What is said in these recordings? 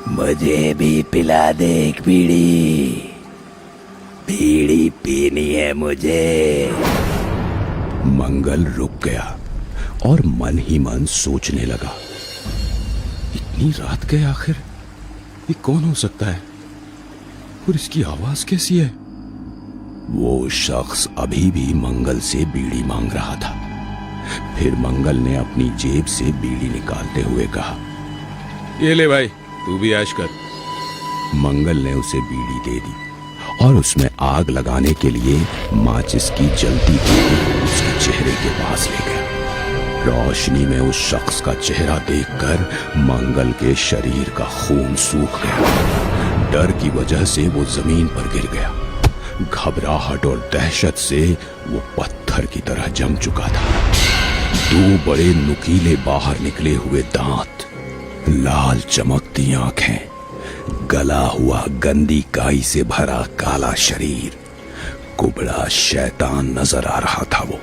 मुझे भी पिला दे एक बीड़ी। बीड़ी पीनी है मुझे। मंगल रुक गया और मन ही मन सोचने लगा, इतनी रात गए आखिर ये कौन हो सकता है और इसकी आवाज कैसी है। वो शख्स अभी भी मंगल से बीड़ी मांग रहा था। फिर मंगल ने अपनी जेब से बीड़ी निकालते हुए कहा, ये ले भाई, तू भी ऐश कर। मंगल ने उसे बीड़ी दे दी और उसमें आग लगाने के लिए माचिस की जलती हुई उसके चेहरे के पास ले गया। रोशनी में उस शख्स का चेहरा देखकर मंगल के शरीर का खून सूख गया। डर की वजह से वो जमीन पर गिर गया। घबराहट और दहशत से वो पत्थर की तरह जम चुका था। दो बड़े नुकीले बाहर निकले हुए दांत, लाल चमकती आंखें, गला हुआ गंदी काई से भरा काला शरीर, कुबड़ा शैतान नजर आ रहा था वो।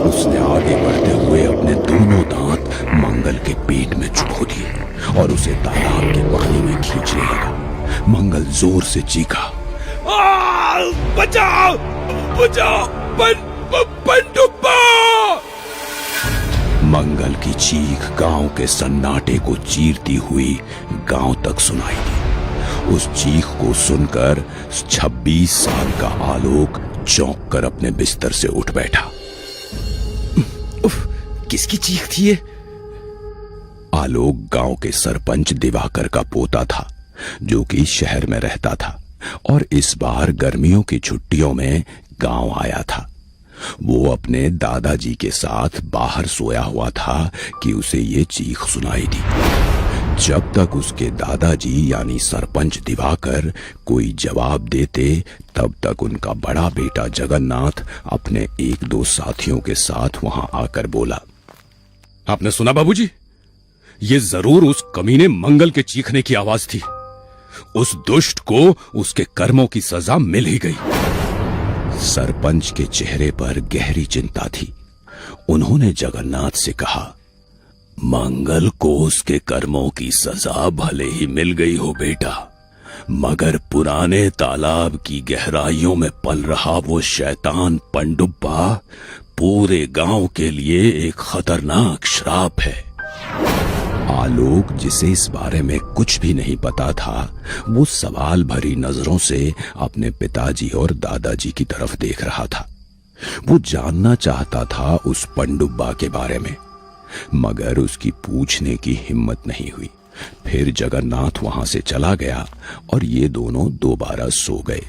उसने आगे बढ़ते हुए अपने दोनों दांत मंगल के पेट में चुभो दिए और उसे तालाब के पानी में खींचने लगा। मंगल जोर से चीखा, बचाओ बचाओ, पनडुब्बा। मंगल की चीख गांव के सन्नाटे को चीरती हुई गांव तक सुनाई दी। उस चीख को सुनकर 26 साल का आलोक चौंक कर अपने बिस्तर से उठ बैठा। उफ, किसकी चीख थी ये? आलोक गांव के सरपंच दिवाकर का पोता था, जो कि शहर में रहता था और इस बार गर्मियों की छुट्टियों में गांव आया था। वो अपने दादाजी के साथ बाहर सोया हुआ था कि उसे ये चीख सुनाई दी। जब तक उसके दादाजी यानी सरपंच दिवाकर कोई जवाब देते, तब तक उनका बड़ा बेटा जगन्नाथ अपने एक दो साथियों के साथ वहां आकर बोला, आपने सुना बाबूजी? ये जरूर उस कमीने मंगल के चीखने की आवाज थी। उस दुष्ट को उसके कर्मों की सजा मिल ही गई। सरपंच के चेहरे पर गहरी चिंता थी। उन्होंने जगन्नाथ से कहा, मंगल को उसके कर्मों की सजा भले ही मिल गई हो बेटा, मगर पुराने तालाब की गहराइयों में पल रहा वो शैतान पनडुब्बा पूरे गांव के लिए एक खतरनाक श्राप है। आलोक, जिसे इस बारे में कुछ भी नहीं पता था, वो सवाल भरी नजरों से अपने पिताजी और दादाजी की तरफ देख रहा था। वो जानना चाहता था उस पनडुब्बा के बारे में, मगर उसकी पूछने की हिम्मत नहीं हुई। फिर जगन्नाथ वहां से चला गया और ये दोनों दोबारा सो गए।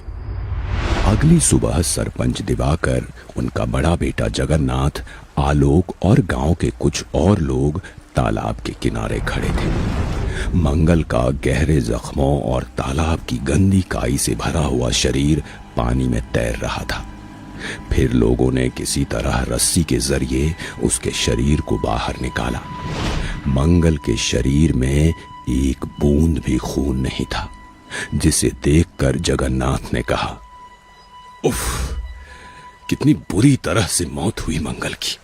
अगली सुबह सरपंच दिवाकर, उनका बड़ा बेटा जगन्नाथ, आलोक और गांव के कुछ और लोग तालाब के किनारे खड़े थे। मंगल का गहरे जख्मों और तालाब की गंदी काई से भरा हुआ शरीर पानी में तैर रहा था। फिर लोगों ने किसी तरह रस्सी के जरिए उसके शरीर को बाहर निकाला। मंगल के शरीर में एक बूंद भी खून नहीं था, जिसे देखकर जगन्नाथ ने कहा, उफ, कितनी बुरी तरह से मौत हुई मंगल की।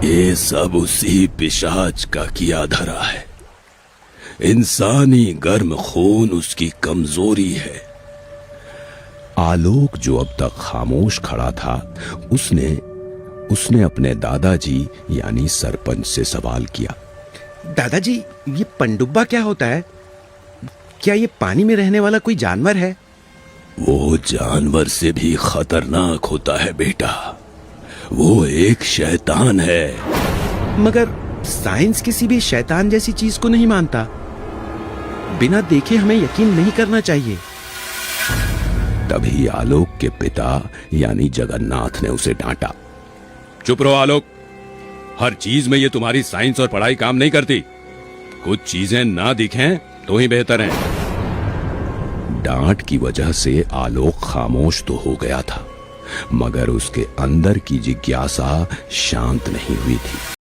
ये सब उसी पिशाच का किया धरा है। इंसानी गर्म खून उसकी कमजोरी है। आलोक, जो अब तक खामोश खड़ा था, उसने अपने दादाजी यानी सरपंच से सवाल किया, दादाजी, ये पनडुब्बा क्या होता है? क्या ये पानी में रहने वाला कोई जानवर है? वो जानवर से भी खतरनाक होता है बेटा। वो एक शैतान है। मगर साइंस किसी भी शैतान जैसी चीज को नहीं मानता। बिना देखे हमें यकीन नहीं करना चाहिए। तभी आलोक के पिता यानी जगन्नाथ ने उसे डांटा, चुप रहो आलोक, हर चीज में ये तुम्हारी साइंस और पढ़ाई काम नहीं करती। कुछ चीजें ना दिखें तो ही बेहतर हैं। डांट की वजह से आलोक खामोश तो हो गया था, मगर उसके अंदर की जिज्ञासा शांत नहीं हुई थी।